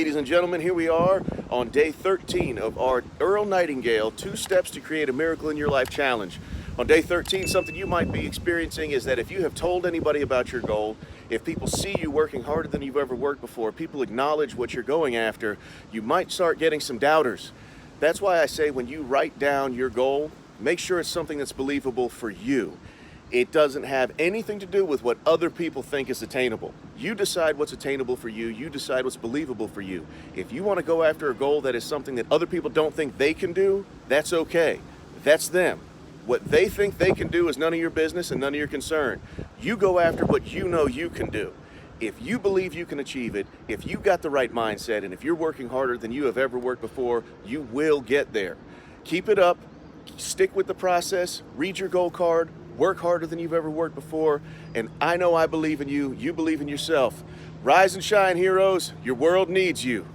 ladies and gentlemen, here we are on day 13 of our Earl Nightingale 2 Steps to Create a Miracle in Your Life challenge. On day 13, something you might be experiencing is that if you have told anybody about your goal, if people see you working harder than you've ever worked before, people acknowledge what you're going after, you might start getting some doubters. That's why I say when you write down your goal, make sure it's something that's believable for you. It doesn't have anything to do with what other people think is attainable. You decide what's attainable for you. You decide what's believable for you. If you want to go after a goal that is something that other people don't think they can do, that's okay. That's them. What they think they can do is none of your business and none of your concern. You go after what you know you can do. If you believe you can achieve it, if you've got the right mindset, and if you're working harder than you have ever worked before, you will get there. Keep it up. Stick with the process. Read your goal card. Work harder than you've ever worked before, and I know I believe in you. You believe in yourself. Rise and shine, heroes. Your world needs you.